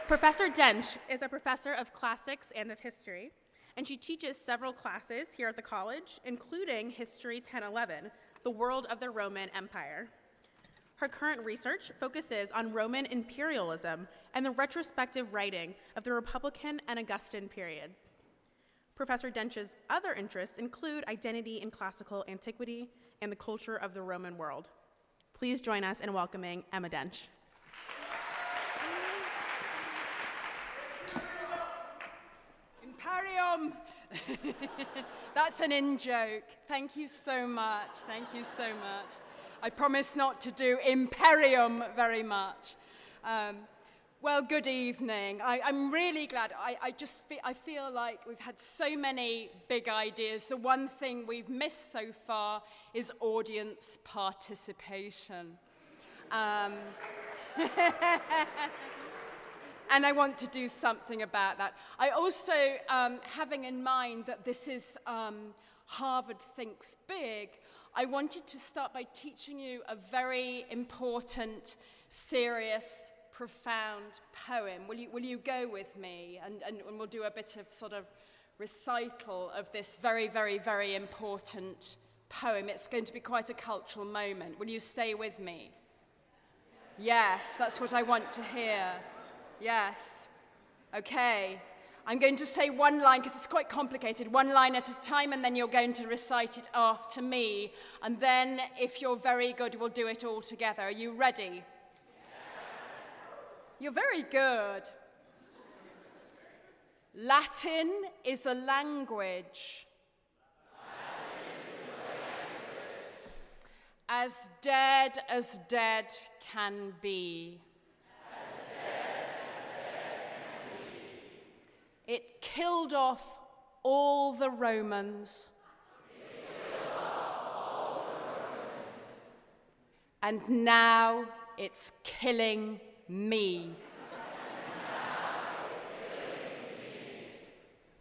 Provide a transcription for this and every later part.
Professor Dench is a professor of classics and of history, and she teaches several classes here at the college, including History 1011, the world of the Roman Empire. Her current research focuses on Roman imperialism and the retrospective writing of the Republican and Augustan periods. Professor Dench's other interests include identity in classical antiquity and the culture of the Roman world. Please join us in welcoming Emma Dench. Imperium! That's an in-joke. Thank you so much. Thank you so much. I promise not to do imperium very much. Well, good evening. I'm really glad. I feel like we've had so many big ideas. The one thing we've missed so far is audience participation. And I want to do something about that. I also, having in mind that this is Harvard Thinks Big, I wanted to start by teaching you a very important, serious, profound poem. Will you go with me? And we'll do a bit of sort of recital of this very, very, very important poem. It's going to be quite a cultural moment. Will you stay with me? Yes, that's what I want to hear. Yes. Okay. I'm going to say one line because it's quite complicated, one line at a time, and then you're going to recite it after me. And then, if you're very good, we'll do it all together. Are you ready? Yes. You're very good. Latin is a language. As dead can be. It killed off all the Romans. And now it's killing me.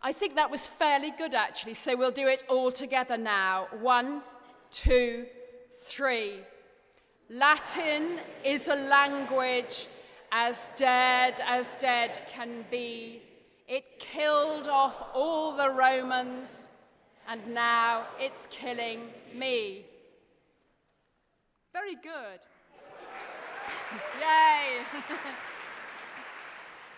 I think that was fairly good, actually, so we'll do it all together now. 1, 2, 3. Latin is a language as dead can be. It killed off all the Romans, and now it's killing me. Very good. Yay!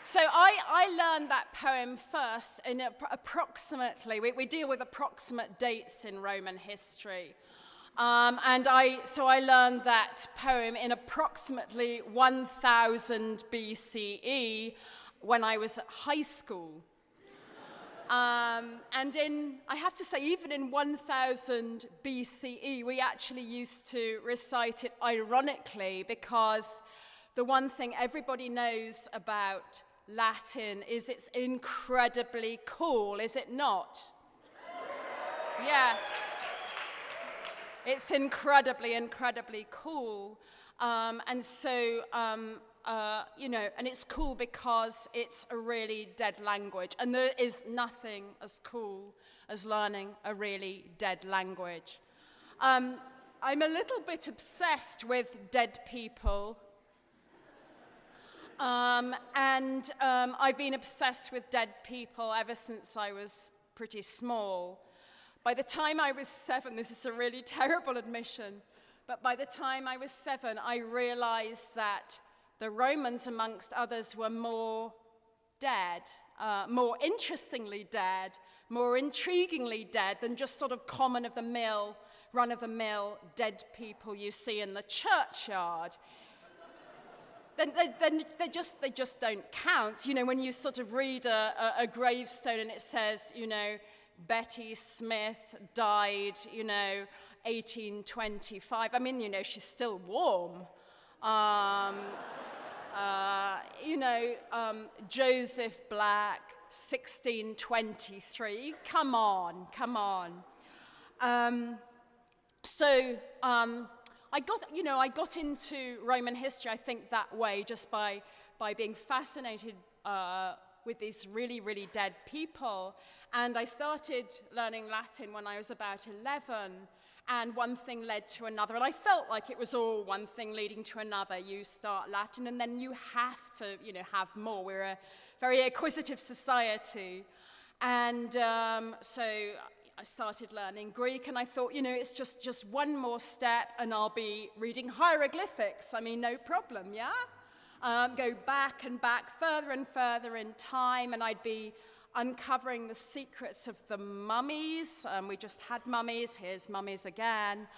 So I learned that poem first in approximately, we deal with approximate dates in Roman history. So I learned that poem in approximately 1000 BCE, when I was at high school. And I have to say, even in 1000 BCE, we actually used to recite it ironically, because the one thing everybody knows about Latin is it's incredibly cool, is it not? Yes. It's incredibly, incredibly cool. And it's cool because it's a really dead language. And there is nothing as cool as learning a really dead language. I'm a little bit obsessed with dead people. I've been obsessed with dead people ever since I was pretty small. By the time I was 7, this is a really terrible admission, but by the time I was 7, I realized that the Romans, amongst others, were more dead, more interestingly dead, more intriguingly dead than just sort of run-of-the-mill dead people you see in the churchyard. They just don't count. You know, when you sort of read a gravestone and it says, Betty Smith died, 1825. I mean, she's still warm. Joseph Black, 1623. Come on. I got into Roman history, I think, that way, just by being fascinated with these really, really dead people. And I started learning Latin when I was about 11. And one thing led to another. And I felt like it was all one thing leading to another. You start Latin, and then you have to, have more. We're a very acquisitive society. And so I started learning Greek, and I thought, it's just one more step, and I'll be reading hieroglyphics. I mean, no problem, yeah? Go back and back, further and further in time, and I'd be uncovering the secrets of the mummies. We just had mummies. Here's mummies again.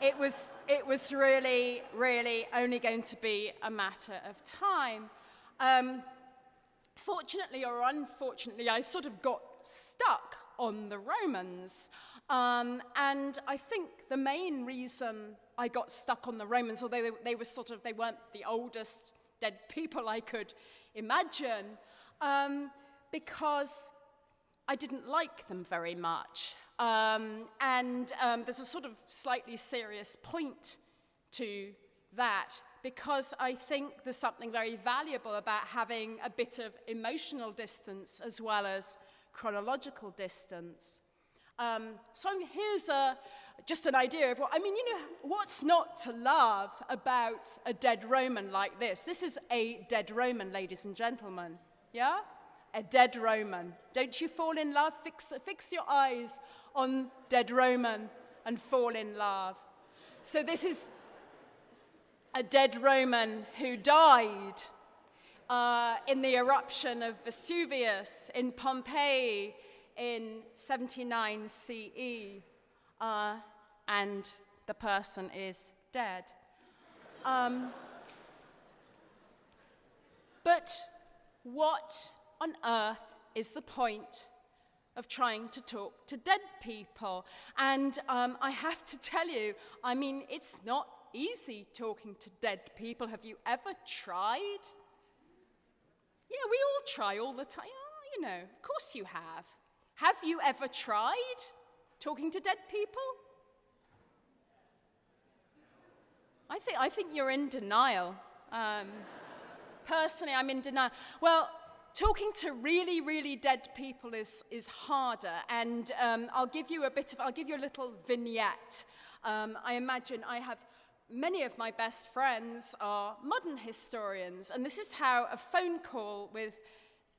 It was really, really only going to be a matter of time. Fortunately or unfortunately, I sort of got stuck on the Romans. And I think the main reason I got stuck on the Romans, although they weren't the oldest dead people I could imagine, because I didn't like them very much. There's a sort of slightly serious point to that, because I think there's something very valuable about having a bit of emotional distance as well as chronological distance. So here's just an idea of what's not to love about a dead Roman like this? This is a dead Roman, ladies and gentlemen, yeah? A dead Roman. Don't you fall in love? Fix your eyes on dead Roman and fall in love. So this is a dead Roman who died in the eruption of Vesuvius in Pompeii in 79 CE, and the person is dead. But what on earth is the point of trying to talk to dead people? And I have to tell you, it's not easy talking to dead people. Have you ever tried? Yeah, we all try all the time. Of course you have. Have you ever tried talking to dead people? I think you're in denial. Personally, I'm in denial. Well, talking to really, really dead people is harder, and I'll give you a little vignette. I imagine many of my best friends are modern historians, and this is how a phone call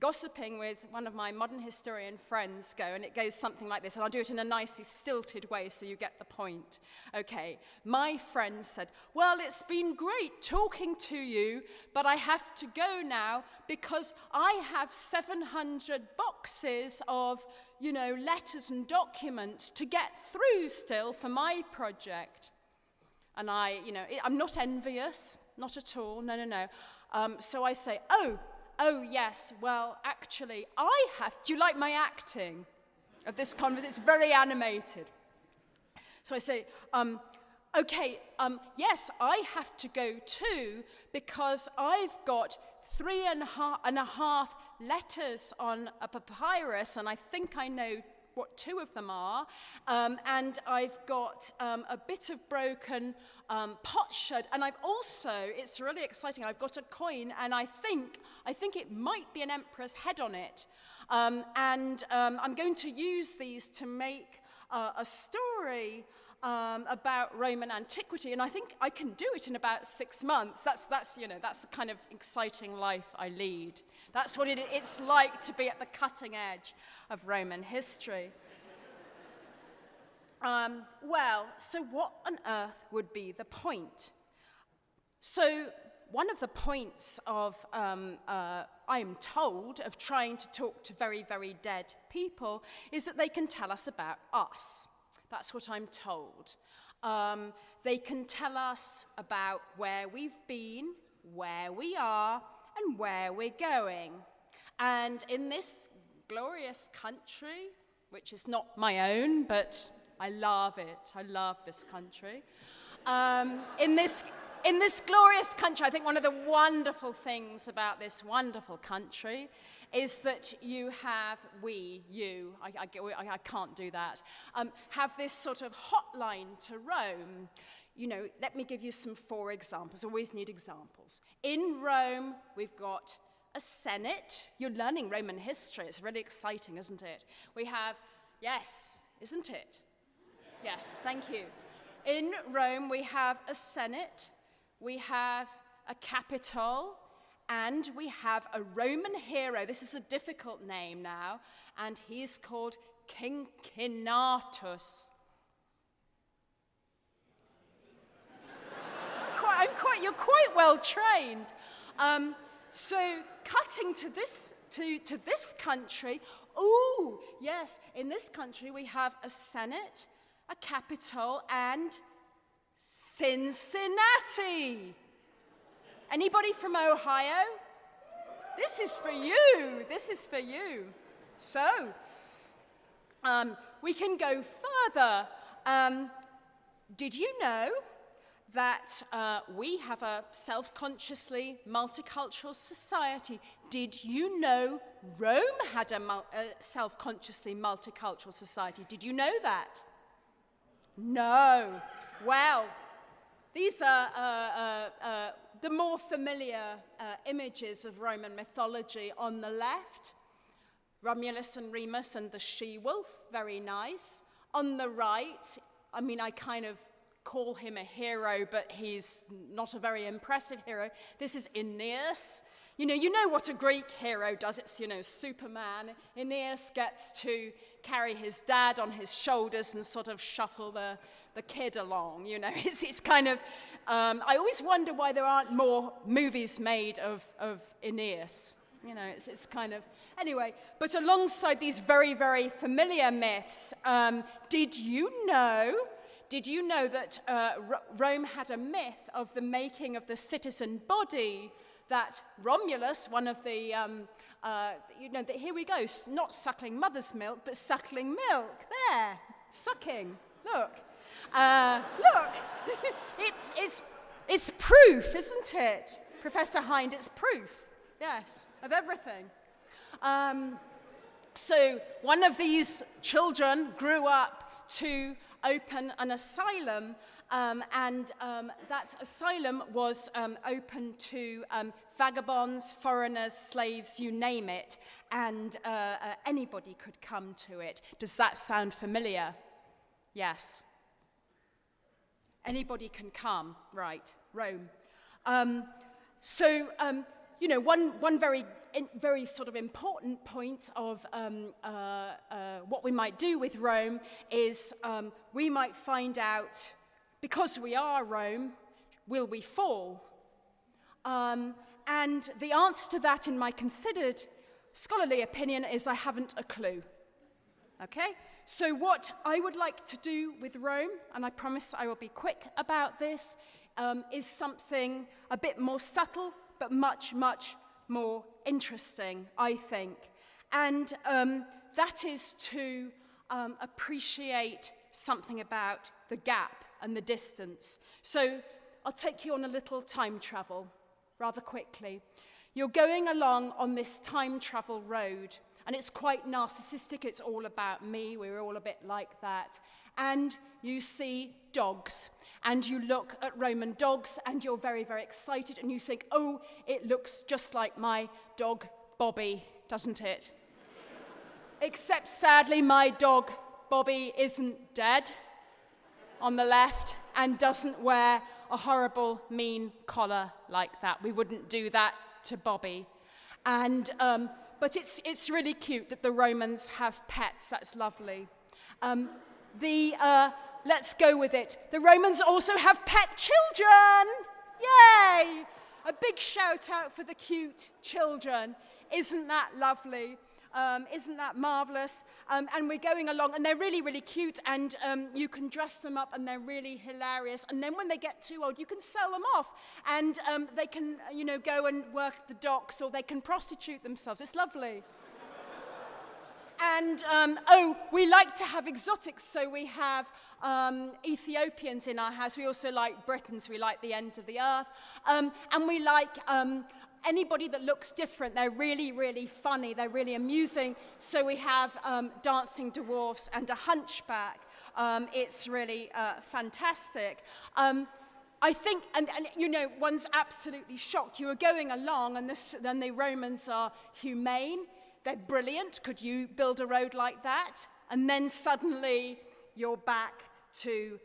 gossiping with one of my modern historian friends go, and it goes something like this, and I'll do it in a nicely stilted way so you get the point. Okay, my friend said, well, it's been great talking to you, but I have to go now because I have 700 boxes of, letters and documents to get through still for my project. And I'm not envious, not at all, no. So I say, oh yes, well, actually, do you like my acting of this conversation? It's very animated. So I say, okay, yes, I have to go too, because I've got 3.5 letters on a papyrus, and I think I know what 2 of them are, and I've got a bit of broken potsherd, and I've also, it's really exciting, I've got a coin, and I think it might be an emperor's head on it, and I'm going to use these to make a story about Roman antiquity, and I think I can do it in about 6 months. That's the kind of exciting life I lead. That's what it's like to be at the cutting edge of Roman history. Well, so what on earth would be the point? So one of the points of, I am told, of trying to talk to very, very dead people is that they can tell us about us. That's what I'm told. They can tell us about where we've been, where we are, and where we're going. And in this glorious country, which is not my own, but I love it. I love this country. In this glorious country, I think one of the wonderful things about this wonderful country is that I can't do that, have this sort of hotline to Rome. Let me give you 4 examples. Always need examples. In Rome, we've got a Senate. You're learning Roman history. It's really exciting, isn't it? We have, yes, isn't it? Yes, thank you. In Rome, we have a Senate, we have a Capitol, and we have a Roman hero. This is a difficult name now, and he's called Cincinnatus. You're quite well trained. So cutting to this country, ooh, yes, in this country we have a Senate, a Capitol, and Cincinnati. Anybody from Ohio? This is for you. This is for you. So, we can go further. Did you know that we have a self-consciously multicultural society? Did you know Rome had a self-consciously multicultural society? Did you know that? No. Well, these are the more familiar images of Roman mythology on the left. Romulus and Remus and the she-wolf, very nice. On the right, I mean, I kind of call him a hero, but he's not a very impressive hero. This is Aeneas. You know what a Greek hero does. It's, Superman. Aeneas gets to carry his dad on his shoulders and sort of shuffle the kid along. It's kind of, I always wonder why there aren't more movies made of Aeneas. It's kind of, anyway, but alongside these very, very familiar myths, did you know that Rome had a myth of the making of the citizen body, that Romulus, one of the, here we go, not suckling mother's milk, but suckling milk, there, sucking, look. Look, it's proof, isn't it? Professor Hind, it's proof, yes, of everything. So one of these children grew up to open an asylum, and that asylum was open to vagabonds, foreigners, slaves, you name it, and anybody could come to it. Does that sound familiar? Yes. Anybody can come, right, Rome. One very sort of important point of what we might do with Rome is we might find out, because we are Rome, will we fall? And the answer to that, in my considered scholarly opinion, is I haven't a clue. Okay? So what I would like to do with Rome, and I promise I will be quick about this, is something a bit more subtle, but much, much more interesting, I think. And that is to appreciate something about the gap and the distance. So I'll take you on a little time travel rather quickly. You're going along on this time travel road, and it's quite narcissistic. It's all about me. We're all a bit like that. And you see dogs, and you look at Roman dogs, and you're very, very excited, and you think, oh, it looks just like my dog Bobby, doesn't it? Except, sadly, my dog Bobby isn't dead on the left and doesn't wear a horrible, mean collar like that. We wouldn't do that to Bobby. And but it's really cute that the Romans have pets. That's lovely. Let's go with it. The Romans also have pet children. Yay! A big shout out for the cute children. Isn't that lovely? Isn't that marvelous? And we're going along, and they're really, really cute, and you can dress them up, and they're really hilarious. And then when they get too old, you can sell them off, and they can, go and work the docks, or they can prostitute themselves. It's lovely. And, we like to have exotics, so we have Ethiopians in our house. We also like Britons. We like the end of the earth. And we like anybody that looks different. They're really, really funny. They're really amusing. So we have dancing dwarfs and a hunchback. It's really fantastic. I think, and one's absolutely shocked. You are going along, and then the Romans are humane. They're brilliant. Could you build a road like that? And then suddenly you're back to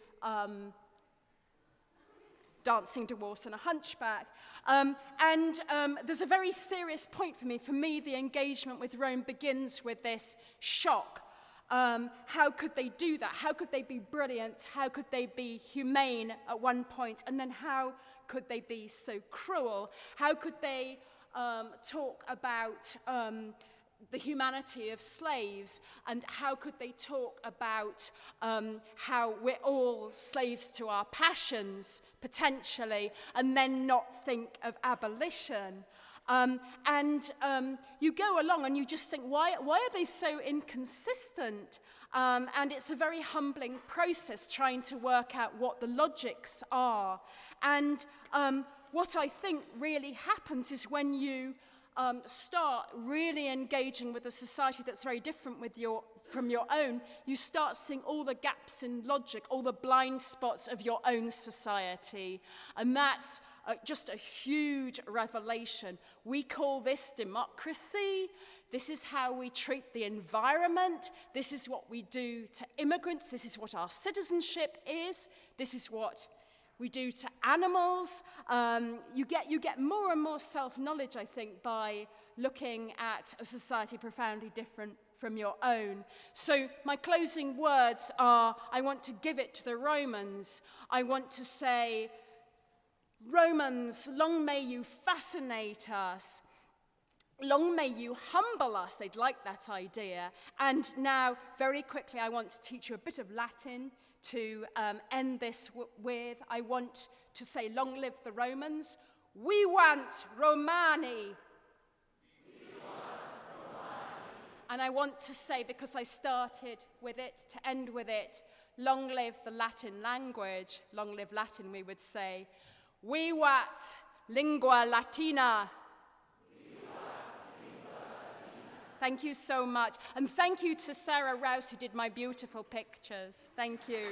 Dancing Dwarfs and a Hunchback. There's a very serious point for me. For me, the engagement with Rome begins with this shock. How could they do that? How could they be brilliant? How could they be humane at one point? And then how could they be so cruel? How could they talk about the humanity of slaves? And how could they talk about how we're all slaves to our passions, potentially, and then not think of abolition? You go along and you just think, why are they so inconsistent? And it's a very humbling process trying to work out what the logics are. And what I think really happens is when you start really engaging with a society that's very different from your own, you start seeing all the gaps in logic, all the blind spots of your own society. And that's just a huge revelation. We call this democracy. This is how we treat the environment. This is what we do to immigrants. This is what our citizenship is. This is what we do to animals. You get more and more self-knowledge, I think, by looking at a society profoundly different from your own. So my closing words are, I want to give it to the Romans. I want to say, Romans, long may you fascinate us. Long may you humble us. They'd like that idea. And now, very quickly, I want to teach you a bit of Latin to end this with. I want to say, long live the Romans. We want Romani. And I want to say, because I started with it, to end with it, long live the Latin language. Long live Latin, we would say. Vivat lingua Latina. Thank you so much. And thank you to Sarah Rouse, who did my beautiful pictures. Thank you.